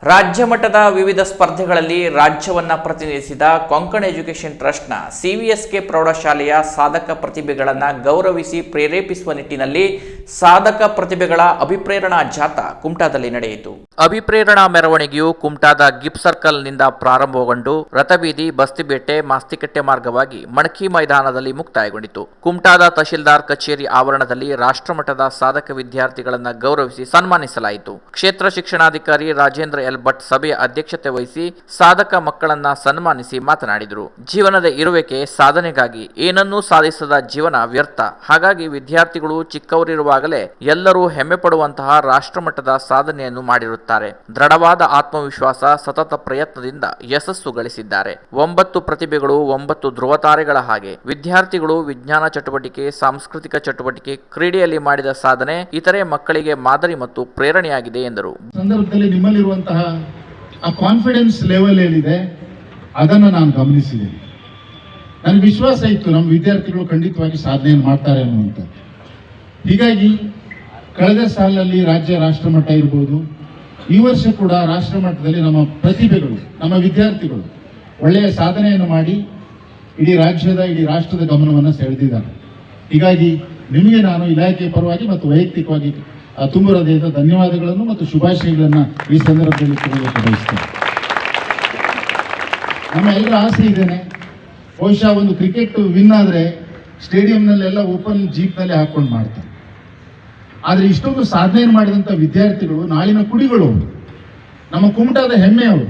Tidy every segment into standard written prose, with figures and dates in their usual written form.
ರಾಜ್ಯ ಮಟ್ಟದ ವಿವಿಧ ಸ್ಪರ್ಧೆಗಳಲ್ಲಿ ರಾಜ್ಯವನ್ನ ಪ್ರತಿನಿಧಿಸಿದ ಕೊಂಕಣ ಎಜುಕೇಷನ್ ಟ್ರಸ್ಟ್ನ ಸಿವಿಎಸ್ಕೆ ಪ್ರೌಢಶಾಲೆಯ ಸಾಧಕ ಪ್ರತಿಭೆಗಳನ್ನು ಗೌರವಿಸಿ ಪ್ರೇರೇಪಿಸುವ ನಿಟ್ಟಿನಲ್ಲಿ ಸಾಧಕ ಪ್ರತಿಭೆಗಳ ಅಭಿಪ್ರೇರಣಾ ಜಾಥಾ ಕುಮಟಾದಲ್ಲಿ ನಡೆಯಿತು. ಅಭಿಪ್ರೇರಣಾ ಮೆರವಣಿಗೆಯು ಕುಮಟಾದ ಗಿಫ್ಟ್ ಸರ್ಕಲ್ನಿಂದ ಪ್ರಾರಂಭಗೊಂಡು ರಥಬೀದಿ, ಬಸ್ತಿಬೇಟೆ, ಮಾಸ್ತಿಕಟ್ಟೆ ಮಾರ್ಗವಾಗಿ ಮಣಕಿ ಮೈದಾನದಲ್ಲಿ ಮುಕ್ತಾಯಗೊಂಡಿತು. ಕುಮಟಾದ ತಹಶೀಲ್ದಾರ್ ಕಚೇರಿ ಆವರಣದಲ್ಲಿ ರಾಷ್ಟ್ರಮಟ್ಟದ ಸಾಧಕ ವಿದ್ಯಾರ್ಥಿಗಳನ್ನು ಗೌರವಿಸಿ ಸನ್ಮಾನಿಸಲಾಯಿತು. ಕ್ಷೇತ್ರ ಶಿಕ್ಷಣಾಧಿಕಾರಿ ರಾಜೇಂದ್ರ ಎಲ್ ಭಟ್ ಸಭೆಯ ಅಧ್ಯಕ್ಷತೆ ವಹಿಸಿ ಸಾಧಕ ಮಕ್ಕಳನ್ನ ಸನ್ಮಾನಿಸಿ ಮಾತನಾಡಿದರು. ಜೀವನದ ಇರುವಿಕೆ ಸಾಧನೆಗಾಗಿ, ಏನನ್ನೂ ಸಾಧಿಸದ ಜೀವನ ವ್ಯರ್ಥ. ಹಾಗಾಗಿ ವಿದ್ಯಾರ್ಥಿಗಳು ಚಿಕ್ಕವರಿರುವಾಗಲೇ ಎಲ್ಲರೂ ಹೆಮ್ಮೆ ಪಡುವಂತಹ ರಾಷ್ಟ್ರಮಟ್ಟದ ಸಾಧನೆಯನ್ನು ಮಾಡಿರುತ್ತಾರೆ. ದೃಢವಾದ ಆತ್ಮವಿಶ್ವಾಸ, ಸತತ ಪ್ರಯತ್ನದಿಂದ ಯಶಸ್ಸು ಗಳಿಸಿದ್ದಾರೆ. 9 ಪ್ರತಿಭೆಗಳು 9 ಧ್ರುವತಾರೆಗಳ ಹಾಗೆ. ವಿದ್ಯಾರ್ಥಿಗಳು ವಿಜ್ಞಾನ ಚಟುವಟಿಕೆ, ಸಾಂಸ್ಕೃತಿಕ ಚಟುವಟಿಕೆ, ಕ್ರೀಡೆಯಲ್ಲಿ ಮಾಡಿದ ಸಾಧನೆ ಇತರೆ ಮಕ್ಕಳಿಗೆ ಮಾದರಿ ಮತ್ತು ಪ್ರೇರಣೆಯಾಗಿದೆ ಎಂದರು. ಸಂದರ್ಭದಲ್ಲಿ ನಿಮ್ಮಲ್ಲಿರುವಂತಹ ಆ ಕಾನ್ಫಿಡೆನ್ಸ್ ಲೆವೆಲ್ ಏನಿದೆ ಅದನ್ನು ನಾನು ಗಮನಿಸಿದ್ದೇನೆ. ನನಗೆ ವಿಶ್ವಾಸ ಇತ್ತು ನಮ್ಮ ವಿದ್ಯಾರ್ಥಿಗಳು ಖಂಡಿತವಾಗಿ ಸಾಧನೆಯನ್ನು ಮಾಡ್ತಾರೆ ಅನ್ನುವಂಥದ್ದು. ಹೀಗಾಗಿ ಕಳೆದ ಸಾಲಿನಲ್ಲಿ ರಾಜ್ಯ ರಾಷ್ಟ್ರಮಟ್ಟ ಇರ್ಬೋದು, ಈ ವರ್ಷ ಕೂಡ ರಾಷ್ಟ್ರಮಟ್ಟದಲ್ಲಿ ನಮ್ಮ ಪ್ರತಿಭೆಗಳು, ನಮ್ಮ ವಿದ್ಯಾರ್ಥಿಗಳು ಒಳ್ಳೆಯ ಸಾಧನೆಯನ್ನು ಮಾಡಿ ಇಡೀ ರಾಜ್ಯದ, ಇಡೀ ರಾಷ್ಟ್ರದ ಗಮನವನ್ನು ಸೆಳೆದಿದ್ದಾರೆ. ಹೀಗಾಗಿ ನಿಮಗೆ ನಾನು ಇಲಾಖೆಯ ಪರವಾಗಿ ಮತ್ತು ವೈಯಕ್ತಿಕವಾಗಿ ತುಂಬ ಹೃದಯದ ಧನ್ಯವಾದಗಳನ್ನು ಮತ್ತು ಶುಭಾಶಯಗಳನ್ನು ಈ ಸಂದರ್ಭದಲ್ಲಿ ಕೊಡಲಿಕ್ಕೆ ಬಯಸ್ತೇನೆ. ನಮ್ಮ ಎಲ್ಲರ ಆಸೆ ಇದ್ದೇನೆ, ಬಹುಶಃ ಒಂದು ಕ್ರಿಕೆಟ್ ವಿನ್ ಆದರೆ ಸ್ಟೇಡಿಯಂನಲ್ಲೆಲ್ಲ ಓಪನ್ ಜೀಪ್ನಲ್ಲಿ ಹಾಕೊಂಡು ಮಾಡ್ತಾರೆ. ಆದರೆ ಇಷ್ಟೊಂದು ಸಾಧನೆಯನ್ನು ಮಾಡಿದಂಥ ವಿದ್ಯಾರ್ಥಿಗಳು ನಾಳಿನ ಕುಡಿಗಳು, ನಮ್ಮ ಕುಮಟಾದ ಹೆಮ್ಮೆ ಅವರು.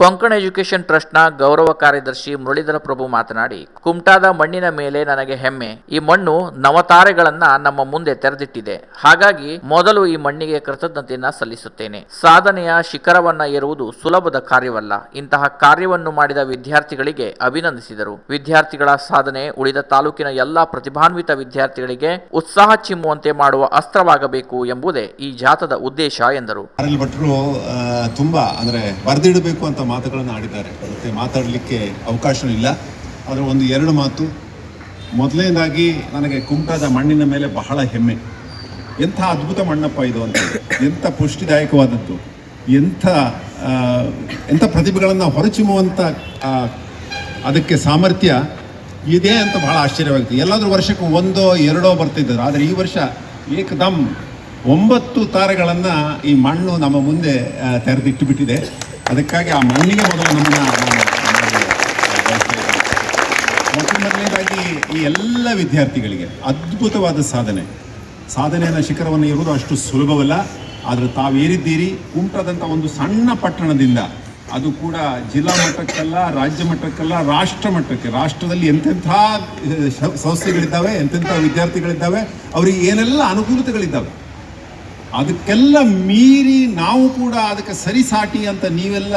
ಕೊಂಕಣ ಎಜುಕೇಷನ್ ಟ್ರಸ್ಟ್ನ ಗೌರವ ಕಾರ್ಯದರ್ಶಿ ಮುರಳೀಧರ ಪ್ರಭು ಮಾತನಾಡಿ, ಕುಮಟಾದ ಮಣ್ಣಿನ ಮೇಲೆ ನನಗೆ ಹೆಮ್ಮೆ. ಈ ಮಣ್ಣು ನವತಾರೆಗಳನ್ನ ನಮ್ಮ ಮುಂದೆ ತೆರೆದಿಟ್ಟಿದೆ. ಹಾಗಾಗಿ ಮೊದಲು ಈ ಮಣ್ಣಿಗೆ ಕೃತಜ್ಞತೆಯನ್ನ ಸಲ್ಲಿಸುತ್ತೇನೆ. ಸಾಧನೆಯ ಶಿಖರವನ್ನ ಏರುವುದು ಸುಲಭದ ಕಾರ್ಯವಲ್ಲ. ಇಂತಹ ಕಾರ್ಯವನ್ನು ಮಾಡಿದ ವಿದ್ಯಾರ್ಥಿಗಳಿಗೆ ಅಭಿನಂದಿಸಿದರು. ವಿದ್ಯಾರ್ಥಿಗಳ ಸಾಧನೆ ಉಳಿದ ತಾಲೂಕಿನ ಎಲ್ಲಾ ಪ್ರತಿಭಾನ್ವಿತ ವಿದ್ಯಾರ್ಥಿಗಳಿಗೆ ಉತ್ಸಾಹ ಚಿಮ್ಮುವಂತೆ ಮಾಡುವ ಅಸ್ತ್ರವಾಗಬೇಕು ಎಂಬುದೇ ಈ ಜಾಥಾದ ಉದ್ದೇಶ ಎಂದರು. ತುಂಬಾ ಅಂದ್ರೆ ಬರೆದಿಡಬೇಕು ಅಂತ ಮಾತುಗಳನ್ನು ಆಡಿದ್ದಾರೆ. ಮತ್ತೆ ಮಾತಾಡಲಿಕ್ಕೆ ಅವಕಾಶ ಇಲ್ಲ. ಆದರೆ 1-2 ಮಾತು. ಮೊದಲನೇದಾಗಿ ನನಗೆ ಕುಮಟಾದ ಮಣ್ಣಿನ ಮೇಲೆ ಬಹಳ ಹೆಮ್ಮೆ. ಎಂಥ ಅದ್ಭುತ ಮಣ್ಣಪ್ಪ ಇದು ಅಂತ, ಎಂಥ ಪುಷ್ಟಿದಾಯಕವಾದದ್ದು, ಎಂಥ ಪ್ರತಿಭೆಗಳನ್ನು ಹೊರಚಿಮ್ಮುವಂಥ ಅದಕ್ಕೆ ಸಾಮರ್ಥ್ಯ ಇದೆ ಅಂತ ಬಹಳ ಆಶ್ಚರ್ಯವಾಗುತ್ತೆ. ಎಲ್ಲಾದರೂ ವರ್ಷಕ್ಕೆ 1-2 ಬರ್ತಿದ್ದರು. ಆದರೆ ಈ ವರ್ಷ ಏಕದಮ್ 9 ತಾರೆಗಳನ್ನು ಈ ಮಣ್ಣು ನಮ್ಮ ಮುಂದೆ ತೆರೆದಿಟ್ಟುಬಿಟ್ಟಿದೆ. ಅದಕ್ಕಾಗಿ ಆ ಮಣ್ಣಿಗೆ ಮೊದಲು ಮೊದಲನೇದಾಗಿ ಈ ಎಲ್ಲ ವಿದ್ಯಾರ್ಥಿಗಳಿಗೆ ಅದ್ಭುತವಾದ ಸಾಧನೆಯನ್ನು ಶಿಖರವನ್ನು ಇರುವುದು ಅಷ್ಟು ಸುಲಭವಲ್ಲ. ಆದರೆ ತಾವೇರಿದ್ದೀರಿ ಕುಮಟಾದಂಥ ಒಂದು ಸಣ್ಣ ಪಟ್ಟಣದಿಂದ, ಅದು ಕೂಡ ಜಿಲ್ಲಾ ಮಟ್ಟಕ್ಕಲ್ಲ, ರಾಜ್ಯ ಮಟ್ಟಕ್ಕಲ್ಲ, ರಾಷ್ಟ್ರ ಮಟ್ಟಕ್ಕೆ. ರಾಷ್ಟ್ರದಲ್ಲಿ ಎಂತೆಂಥ ಸಂಸ್ಥೆಗಳಿದ್ದಾವೆ, ಎಂತೆಂಥ ವಿದ್ಯಾರ್ಥಿಗಳಿದ್ದಾವೆ, ಅವರಿಗೆ ಏನೆಲ್ಲ ಅನುಕೂಲತೆಗಳಿದ್ದಾವೆ, ಅದಕ್ಕೆಲ್ಲ ಮೀರಿ ನಾವು ಕೂಡ ಅದಕ್ಕೆ ಸರಿಸಾಟಿ ಅಂತ ನೀವೆಲ್ಲ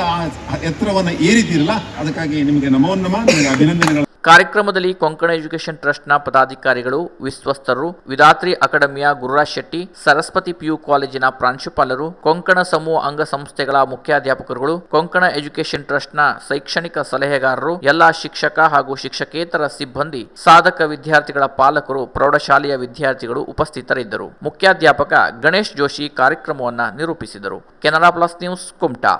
ಎತ್ತರವನ್ನು ಏರಿದ್ದೀರಲ್ಲ, ಅದಕ್ಕಾಗಿ ನಿಮಗೆ ನಮೋನ್ನಮ, ನಿಮಗೆ ಅಭಿನಂದನೆಗಳು. ಕಾರ್ಯಕ್ರಮದಲ್ಲಿ ಕೊಂಕಣ ಎಜುಕೇಷನ್ ಟ್ರಸ್ಟ್ನ ಪದಾಧಿಕಾರಿಗಳು, ವಿಶ್ವಸ್ತರು, ವಿಧಾತ್ರಿ ಅಕಾಡೆಮಿಯ ಗುರುರಾಜ್ ಶೆಟ್ಟಿ, ಸರಸ್ವತಿ ಪಿಯು ಕಾಲೇಜಿನ ಪ್ರಾಂಶುಪಾಲರು, ಕೊಂಕಣ ಸಮೂಹ ಅಂಗಸಂಸ್ಥೆಗಳ ಮುಖ್ಯಾಧ್ಯಾಪಕರುಗಳು, ಕೊಂಕಣ ಎಜುಕೇಷನ್ ಟ್ರಸ್ಟ್ನ ಶೈಕ್ಷಣಿಕ ಸಲಹೆಗಾರರು, ಎಲ್ಲಾ ಶಿಕ್ಷಕ ಹಾಗೂ ಶಿಕ್ಷಕೇತರ ಸಿಬ್ಬಂದಿ, ಸಾಧಕ ವಿದ್ಯಾರ್ಥಿಗಳ ಪಾಲಕರು, ಪ್ರೌಢಶಾಲೆಯ ವಿದ್ಯಾರ್ಥಿಗಳು ಉಪಸ್ಥಿತರಿದ್ದರು. ಮುಖ್ಯಾಧ್ಯಾಪಕ ಗಣೇಶ್ ಜೋಶಿ ಕಾರ್ಯಕ್ರಮವನ್ನು ನಿರೂಪಿಸಿದರು. Canara plus news, Kumta.